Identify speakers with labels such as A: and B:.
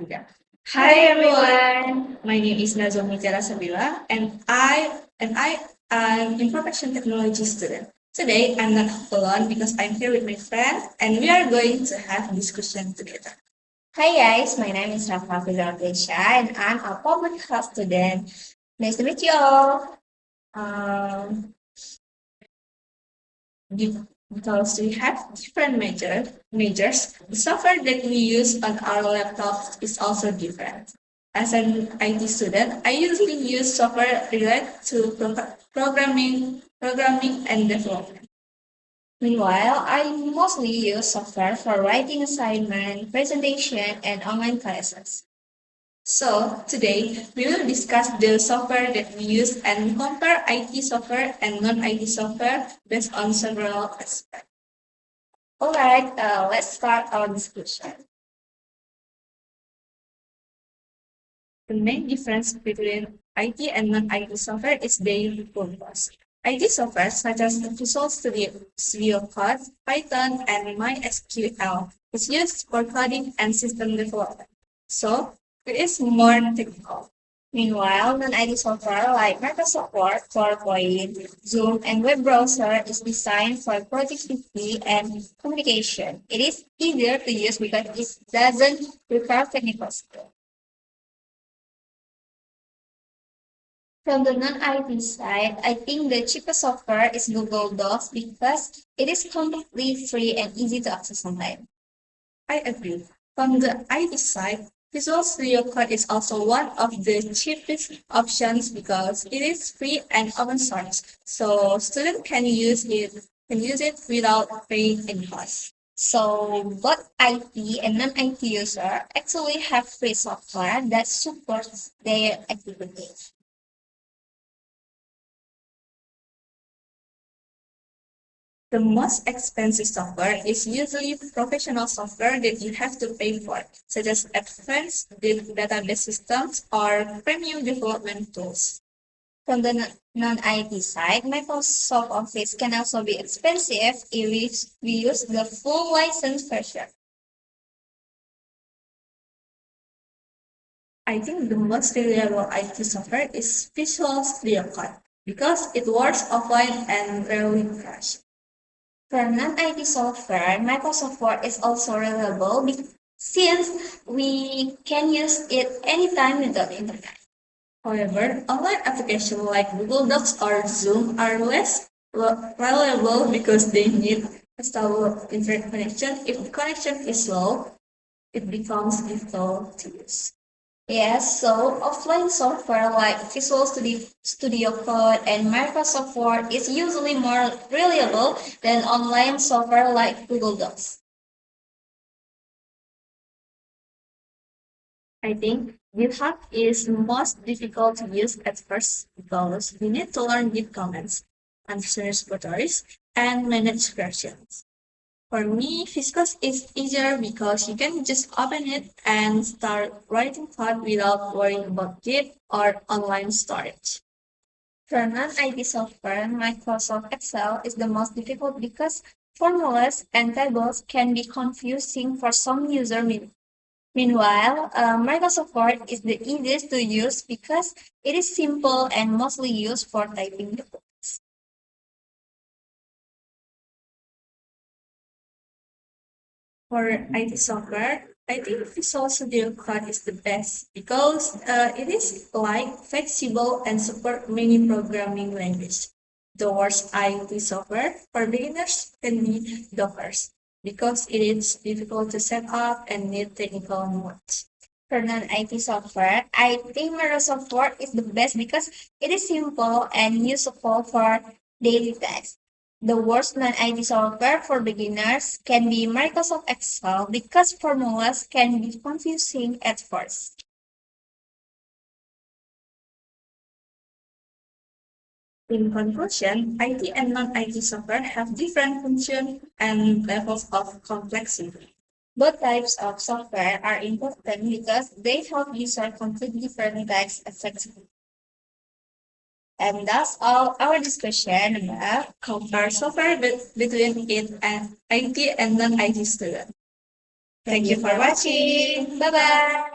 A: Tidak.
B: Hi everyone.
A: My name is Nazomi Sabila, and I am information technology student. Today I'm not alone because I'm here with my friend, and we are going to have discussion together.
B: Hi guys, my name is Rafa Fizaratesha and I'm a public health student. Nice to meet you all.
A: Um, because we have different majors, the software that we use on our laptops is also different. As an IT student, I usually use software related to programming and development.
B: Meanwhile, I mostly use software for writing assignment, presentation, and online classes.
A: So today we will discuss the software that we use and compare IT software and non-IT software based on several aspects.
B: Alright, let's start our discussion.
A: The main difference between IT and non-IT software is their purpose. IT software such as Visual Studio Code, Python, and MySQL is used for coding and system development. So it is more technical.
B: Meanwhile, non-IT software like Microsoft Word, PowerPoint, Zoom, and web browser is designed for productivity and communication. It is easier to use because it doesn't require technical skill. From the non-IT side, I think the cheapest software is Google Docs because it is completely free and easy to access online.
A: I agree. From the IT side, Visual Studio Code is also one of the cheapest options because it is free and open source, so students can use it without paying any cost.
B: So both IT and non-IT user actually have free software that supports their activities.
A: The most expensive software is usually professional software that you have to pay for, such as advanced database systems or premium development tools.
B: From the non-IT side, Microsoft Office can also be expensive if we use the full license version.
A: I think the most reliable IT software is Visual Studio Code because it works offline and rarely crashes.
B: For non-IT software, Microsoft Word is also reliable since we can use it anytime without internet.
A: However, online applications like Google Docs or Zoom are less reliable because they need a stable internet connection. If the connection is slow, it becomes difficult to use.
B: Yes, so offline software like Studio Code and Microsoft Word is usually more reliable than online software like Google Docs.
A: I think GitHub is most difficult to use at first because we need to learn Git commands, understand repositories, and manage versions. For me, Fiscus is easier because you can just open it and start writing code without worrying about Git or online storage.
B: For non-IT software, Microsoft Excel is the most difficult because formulas and tables can be confusing for some users. Meanwhile, Microsoft Word is the easiest to use because it is simple and mostly used for typing documents.
A: For IT software, I think Visual Studio Code is the best because it is light, flexible, and support many programming languages. The worst IT software for beginners can be Dockers because it is difficult to set up and need technical knowledge.
B: For non-IT software, I think Microsoft Word is the best because it is simple and useful for daily tasks. The worst non-IT software for beginners can be Microsoft Excel because formulas can be confusing at first.
A: In conclusion, IT and non-IT software have different functions and levels of complexity.
B: Both types of software are important because they help users complete different tasks effectively. And that's all our discussion about
A: Compare software between it and IT and non-IT students.
B: Thank you for watching. Bye bye.